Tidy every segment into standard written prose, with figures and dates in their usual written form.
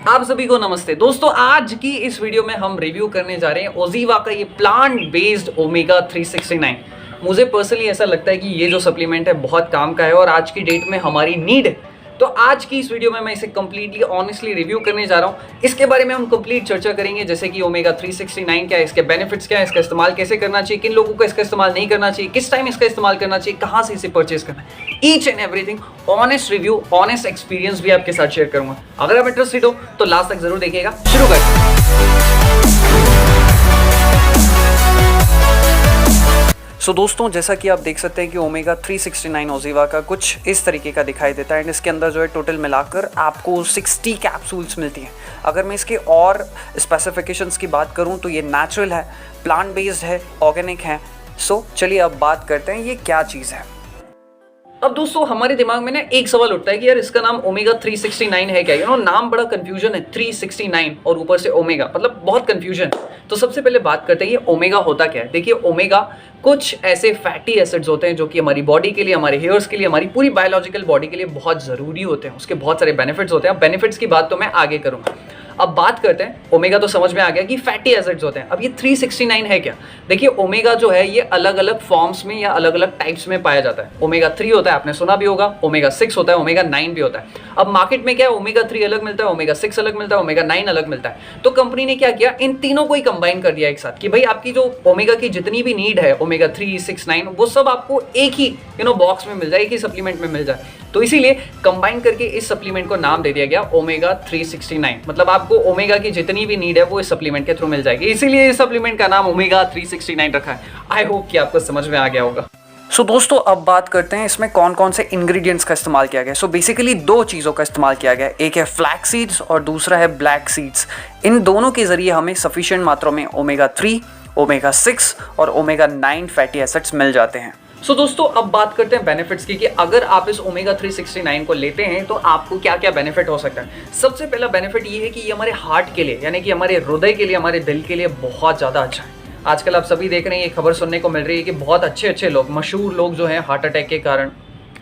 आप सभी को नमस्ते दोस्तों। आज की इस वीडियो में हम रिव्यू करने जा रहे हैं ओजीवा का ये प्लांट बेस्ड ओमेगा 369। मुझे पर्सनली ऐसा लगता है कि ये जो सप्लीमेंट है बहुत काम का है और आज की डेट में हमारी नीड है। तो आज की इस वीडियो में मैं इसे कंप्लीटली ऑनेस्टली रिव्यू करने जा रहा हूँ। इसके बारे में हम कंप्लीट चर्चा करेंगे, जैसे कि ओमेगा 369 क्या है, इसके बेनिफिट्स क्या है, इसका इस्तेमाल कैसे करना चाहिए, किन लोगों को इसका इस्तेमाल नहीं करना चाहिए, किस टाइम इसका इस्तेमाल करना चाहिए, कहाँ से इसे परचेज करना है, each and everything honest review, honest experience भी आपके साथ शेयर करूंगा। अगर आप इंटरेस्टेड हो तो लास्ट तक जरूर देखिएगा। शुरू करते हैं। सो दोस्तों, जैसा कि आप देख सकते हैं कि ओमेगा 369 ओजीवा का कुछ इस तरीके का दिखाई देता है एंड इसके अंदर जो है टोटल मिलाकर आपको 60 कैप्सूल्स मिलती हैं। अगर मैं इसके और स्पेसिफिकेशंस की बात करूं तो ये नेचुरल है, प्लांट बेस्ड है, ऑर्गेनिक है। सो चलिए अब बात करते हैं ये क्या चीज़ है। अब दोस्तों हमारे दिमाग में ना एक सवाल उठता है कि यार इसका नाम ओमेगा 369 है क्या? नाम बड़ा कंफ्यूजन है, 369 और ऊपर से ओमेगा, मतलब बहुत कंफ्यूजन। तो सबसे पहले बात करते हैं ये ओमेगा होता क्या है। देखिए, ओमेगा कुछ ऐसे फैटी एसिड्स होते हैं जो कि हमारी बॉडी के लिए, हमारे हेयर्स के लिए, हमारी पूरी बायोलॉजिकल बॉडी के लिए बहुत ज़रूरी होते हैं। उसके बहुत सारे बेनिफिट्स होते हैं। अब बेनिफिट्स की बात तो मैं आगे करूँगा। अब बात करते हैं, ओमेगा तो समझ में आ गया कि फैटी एसिड्स होते हैं। अब ये 369 है क्या? देखिए, ओमेगा जो है ये अलग अलग फॉर्म्स में या अलग अलग टाइप्स में पाया जाता है। ओमेगा 3 होता है, आपने सुना भी होगा, ओमेगा 6 होता है, ओमेगा 9 भी होता है। अब मार्केट में क्या है, ओमेगा 3 अलग मिलता है, ओमेगा 6 अलग मिलता है, ओमेगा 9 अलग मिलता है। तो कंपनी ने क्या किया, इन तीनों को ही कंबाइन कर दिया एक साथ कि भाई आपकी जो ओमेगा की जितनी भी नीड है, ओमेगा 3, 6, 9, वो सब आपको एक ही बॉक्स में मिल जाए, एक ही सप्लीमेंट में मिल जाए। तो इसीलिए कंबाइन करके इस सप्लीमेंट को नाम दे दिया गया ओमेगा 369। मतलब आपको ओमेगा की जितनी भी नीड है वो इस सप्लीमेंट के थ्रू मिल जाएगी, इसीलिए इस सप्लीमेंट का नाम ओमेगा 369 रखा है। आई होप कि आपको समझ में आ गया होगा। सो दोस्तों, अब बात करते हैं इसमें कौन कौन से इंग्रेडिएंट्स का इस्तेमाल किया गया। सो बेसिकली दो चीज़ों का इस्तेमाल किया गया, एक है फ्लैक्स सीड्स और दूसरा है ब्लैक सीड्स। इन दोनों के जरिए हमें सफिशिएंट मात्रा में ओमेगा 3, ओमेगा 6 और ओमेगा 9 फैटी एसिड्स मिल जाते हैं। सो दोस्तों, अब बात करते हैं बेनिफिट्स की कि अगर आप इस ओमेगा 369 को लेते हैं तो आपको क्या क्या बेनिफिट हो सकता है। सबसे पहला बेनिफिट ये है कि ये हमारे हार्ट के लिए, यानी कि हमारे हृदय के लिए, हमारे दिल के लिए बहुत ज़्यादा अच्छा है। आजकल आप सभी देख रहे हैं, ये खबर सुनने को मिल रही है कि बहुत अच्छे लोग, मशहूर लोग जो हैं, हार्ट अटैक के कारण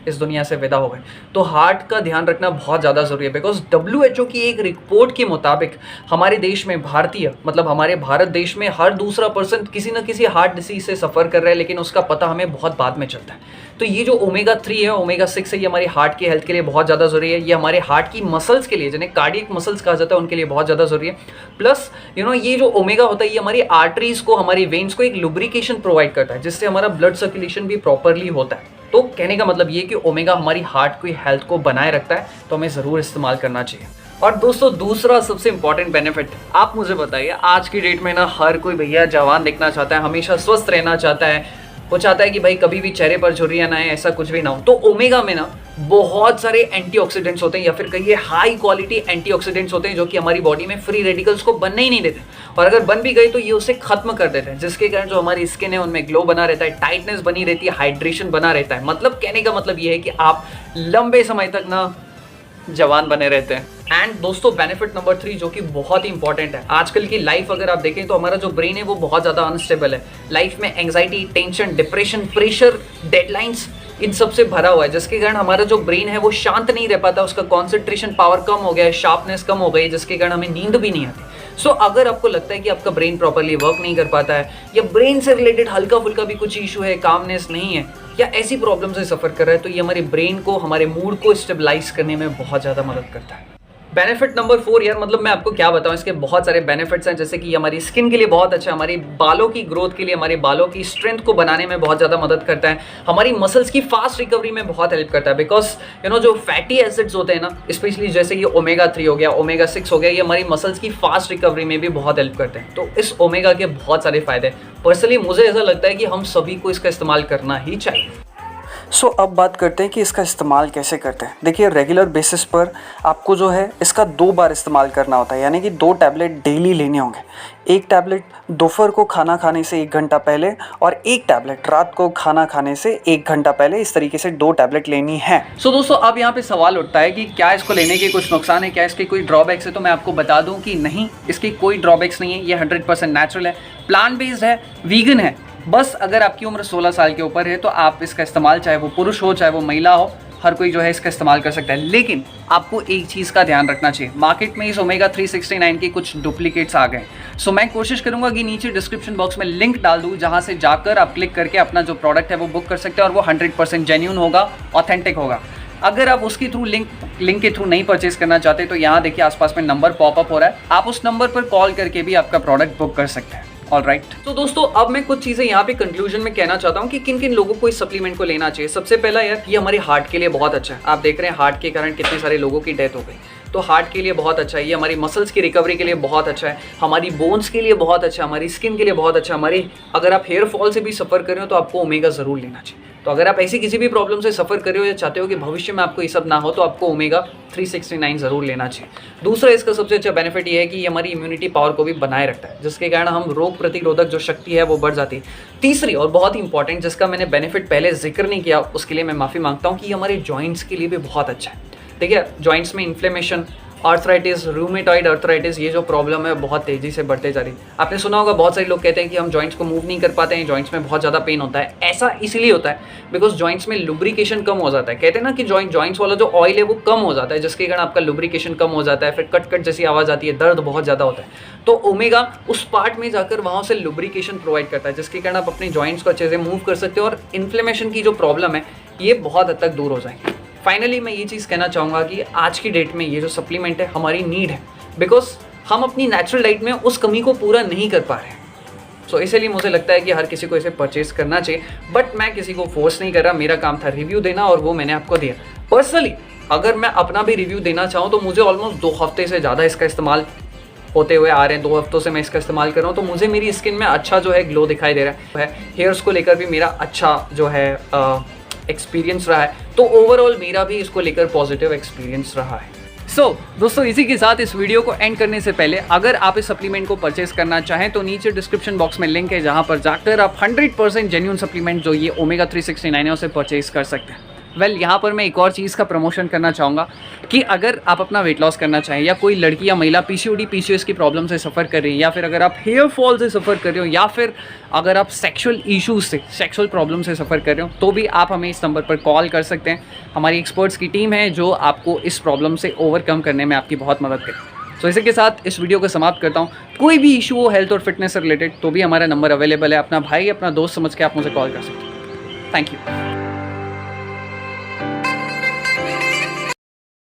इस दुनिया से विदा हो गए। तो हार्ट का ध्यान रखना बहुत ज़्यादा ज़रूरी है, बिकॉज WHO की एक रिपोर्ट के मुताबिक हमारे देश में, मतलब हमारे भारत देश में हर दूसरा पर्सन किसी न किसी हार्ट डिसीज से सफ़र कर रहा है, लेकिन उसका पता हमें बहुत बाद में चलता है। तो ये जो ओमेगा 3 है, ओमेगा 6 है, ये हमारी हार्ट की हेल्थ के लिए बहुत ज़्यादा ज़रूरी है। ये हमारे हार्ट की मसल्स के लिए, जिन्हें कार्डियक मसल्स कहा जाता है, उनके लिए बहुत ज़्यादा ज़रूरी है। प्लस ये जो ओमेगा होता है, ये हमारी आर्टरीज को, हमारी वेन्स को एक लुब्रिकेशन प्रोवाइड करता है, जिससे हमारा ब्लड सर्कुलेशन भी प्रॉपरली होता है। तो कहने का मतलब ये कि ओमेगा हमारी हार्ट की हेल्थ को बनाए रखता है, तो हमें ज़रूर इस्तेमाल करना चाहिए। और दोस्तों, दूसरा सबसे इंपॉर्टेंट बेनिफिट, आप मुझे बताइए, आज की डेट में ना हर कोई भैया जवान दिखना चाहता है, हमेशा स्वस्थ रहना चाहता है, वो चाहता है कि भाई कभी भी चेहरे पर झुर्रियां ना आए, ऐसा कुछ भी ना हो। तो ओमेगा में ना बहुत सारे एंटीऑक्सीडेंट्स होते हैं, या फिर कहिए हाई क्वालिटी एंटीऑक्सीडेंट्स होते हैं, जो कि हमारी बॉडी में फ्री रेडिकल्स को बनने ही नहीं देते, और अगर बन भी गए तो ये उसे खत्म कर देते हैं, जिसके कारण जो हमारी स्किन है उनमें ग्लो बना रहता है, टाइटनेस बनी रहती है, हाइड्रेशन बना रहता है। मतलब कहने का मतलब ये है कि आप लंबे समय तक ना जवान बने रहते हैं। एंड दोस्तों, बेनिफिट नंबर 3 जो कि बहुत ही इंपॉर्टेंट है, आजकल की लाइफ अगर आप देखें तो हमारा जो ब्रेन है वो बहुत ज़्यादा अनस्टेबल है। लाइफ में anxiety, tension, depression, pressure, deadlines, इन सब से भरा हुआ है, जिसके कारण हमारा जो ब्रेन है वो शांत नहीं रह पाता, उसका कॉन्सेंट्रेशन पावर कम हो गया है, शार्पनेस कम हो गई, जिसके कारण हमें नींद भी नहीं आती। सो अगर आपको लगता है कि आपका ब्रेन प्रॉपरली वर्क नहीं कर पाता है, या ब्रेन से रिलेटेड हल्का फुल्का भी कुछ इशू है, कामनेस नहीं है, या ऐसी प्रॉब्लम से सफ़र कर रहा है, तो ये हमारे ब्रेन को, हमारे मूड को स्टेबलाइज करने में बहुत ज़्यादा मदद करता है। बेनिफिट नंबर 4, यार मतलब मैं आपको क्या बताऊं, इसके बहुत सारे बेनिफिट्स हैं। जैसे कि ये हमारी स्किन के लिए बहुत अच्छा है, हमारी बालों की ग्रोथ के लिए, हमारे बालों की स्ट्रेंथ को बनाने में बहुत ज़्यादा मदद करता है, हमारी मसल्स की फास्ट रिकवरी में बहुत हेल्प करता है। बिकॉज जो फैटी एसिड्स होते हैं ना, स्पेशली जैसे ये ओमेगा 3 हो गया, ओमेगा 6 हो गया, ये हमारी मसल्स की फास्ट रिकवरी में भी बहुत हेल्प करते हैं। तो इस ओमेगा के बहुत सारे फायदे हैं। पर्सनली मुझे ऐसा लगता है कि हम सभी को इसका इस्तेमाल करना ही चाहिए। सो अब बात करते हैं कि इसका इस्तेमाल कैसे करते हैं। देखिए, रेगुलर बेसिस पर आपको जो है इसका 2 बार इस्तेमाल करना होता है, यानी कि 2 टैबलेट डेली लेने होंगे। एक टैबलेट दोपहर को खाना खाने से 1 घंटा पहले, और एक टैबलेट रात को खाना खाने से 1 घंटा पहले। इस तरीके से 2 टैबलेट लेनी है। सो दोस्तों, अब यहाँ पे सवाल उठता है कि क्या इसको लेने के कुछ नुकसान है, क्या इसके कोई ड्रॉबैक्स है? तो मैं आपको बता दूँ कि नहीं, इसकी कोई ड्रॉबैक्स नहीं है। ये 100% नेचुरल है, प्लांट बेस्ड है, वीगन है। बस अगर आपकी उम्र 16 साल के ऊपर है तो आप इसका इस्तेमाल, चाहे वो पुरुष हो चाहे वो महिला हो, हर कोई जो है इसका इस्तेमाल कर सकता है, लेकिन आपको एक चीज़ का ध्यान रखना चाहिए, मार्केट में इस ओमेगा 369 के कुछ डुप्लीकेट्स आ गए। सो मैं कोशिश करूंगा कि नीचे डिस्क्रिप्शन बॉक्स में लिंक डाल दूँ, जहां से जाकर आप क्लिक करके अपना जो प्रोडक्ट है वो बुक कर सकते हैं, और वो 100% जेन्युइन होगा, ऑथेंटिक होगा। अगर आप उसके थ्रू लिंक के थ्रू नहीं परचेज करना चाहते तो यहाँ देखिए आसपास में नंबर पॉपअप हो रहा है, आप उस नंबर पर कॉल करके भी आपका प्रोडक्ट बुक कर सकते हैं। ऑलराइट, तो दोस्तों अब मैं कुछ चीज़ें यहाँ पे कंक्लूजन में कहना चाहता हूँ कि किन किन लोगों को इस सप्लीमेंट को लेना चाहिए। सबसे पहला यार, ये हमारे हार्ट के लिए बहुत अच्छा है। आप देख रहे हैं हार्ट के कारण कितने सारे लोगों की डेथ हो गई, तो हार्ट के लिए बहुत अच्छा है। ये हमारी मसल्स की रिकवरी के लिए बहुत अच्छा है, हमारी बोन्स के लिए बहुत अच्छा है, हमारी स्किन के लिए बहुत अच्छा है, हमारी अगर आप हेयर फॉल से भी सफ़र कर रहे हो तो आपको ओमेगा ज़रूर लेना चाहिए। तो अगर आप ऐसी किसी भी प्रॉब्लम से सफ़र कर रहे हो या चाहते हो कि भविष्य में आपको ये सब ना हो, तो आपको ओमेगा 369 ज़रूर लेना चाहिए। दूसरा इसका सबसे अच्छा बेनिफिट ये है कि ये हमारी इम्यूनिटी पावर को भी बनाए रखता है, जिसके कारण हम रोग प्रतिरोधक जो शक्ति है वो बढ़ जाती है। तीसरी और बहुत ही इंपॉर्टेंट, जिसका मैंने बेनिफिट पहले जिक्र नहीं किया, उसके लिए मैं माफ़ी मांगता हूँ, कि ये हमारे जॉइंट्स के लिए भी बहुत अच्छा है। देखिए, जॉइंट्स में इन्फ्लेमेशन, आर्थराइटिस, रूमेटॉइड आर्थराइटिस, ये जो प्रॉब्लम है बहुत तेज़ी से बढ़ते जा रही है। आपने सुना होगा बहुत सारे लोग कहते हैं कि हम जॉइंट्स को मूव नहीं कर पाते हैं, जॉइंट्स में बहुत ज़्यादा पेन होता है। ऐसा इसलिए होता है बिकॉज जॉइंट्स में लुब्रिकेशन कम हो जाता है। कहते हैं ना कि जॉइंट्स वाला जो ऑयल है वो कम हो जाता है, जिसके कारण आपका लुब्रिकेशन कम हो जाता है, फिर कट कट जैसी आवाज़ आती है, दर्द बहुत ज़्यादा होता है। तो ओमेगा उस पार्ट में जाकर वहाँ से लुब्रिकेशन प्रोवाइड करता है, जिसके कारण आप अपने जॉइंट्स को अच्छे से मूव कर सकते हो और इन्फ्लेमेशन की जो प्रॉब्लम है ये बहुत हद तक दूर हो जाएगी। फाइनली मैं ये चीज़ कहना चाहूँगा कि आज की डेट में ये जो सप्लीमेंट है हमारी नीड है, बिकॉज हम अपनी नेचुरल डाइट में उस कमी को पूरा नहीं कर पा रहे हैं। सो इसलिए मुझे लगता है कि हर किसी को इसे परचेज करना चाहिए, बट मैं किसी को फोर्स नहीं कर रहा। मेरा काम था रिव्यू देना और वो मैंने आपको दिया। पर्सनली अगर मैं अपना भी रिव्यू देना चाहूँ तो मुझे ऑलमोस्ट 2 हफ्ते से ज़्यादा इसका इस्तेमाल होते हुए आ रहे हैं। 2 हफ्तों से मैं इसका इस्तेमाल कर रहा हूँ, तो मुझे मेरी स्किन में अच्छा जो है ग्लो दिखाई दे रहा है। हेयर्स को लेकर भी मेरा अच्छा जो है एक्सपीरियंस रहा है, तो ओवरऑल मेरा भी इसको लेकर पॉजिटिव एक्सपीरियंस रहा है। दोस्तों इसी के साथ इस वीडियो को एंड करने से पहले अगर आप इस सप्लीमेंट को परचेस करना चाहें तो नीचे डिस्क्रिप्शन बॉक्स में लिंक है, जहां पर जाकर आप 100% जेन्युइन सप्लीमेंट जो ये ओमेगा 369 है उसे परचेस कर सकते हैं। यहाँ पर मैं एक और चीज़ का प्रमोशन करना चाहूँगा कि अगर आप अपना वेट लॉस करना चाहें, या कोई लड़की या महिला PCOD PCOS की प्रॉब्लम से सफ़र कर रही है, या फिर अगर आप हेयर फॉल से सफ़र कर रहे हो, या फिर अगर आप सेक्सुअल इश्यूज से, सेक्सुअल प्रॉब्लम से सफ़र कर रहे हो, तो भी आप हमें इस नंबर पर कॉल कर सकते हैं। हमारी एक्सपर्ट्स की टीम है जो आपको इस प्रॉब्लम से ओवरकम करने में आपकी बहुत मदद करे। इसी के साथ इस वीडियो को समाप्त करता हूँ। कोई भी इशू हो हेल्थ और फिटनेस से रिलेटेड तो भी हमारा नंबर अवेलेबल है। अपना भाई, अपना दोस्त समझ के आप मुझे कॉल कर सकते हैं। Thank you.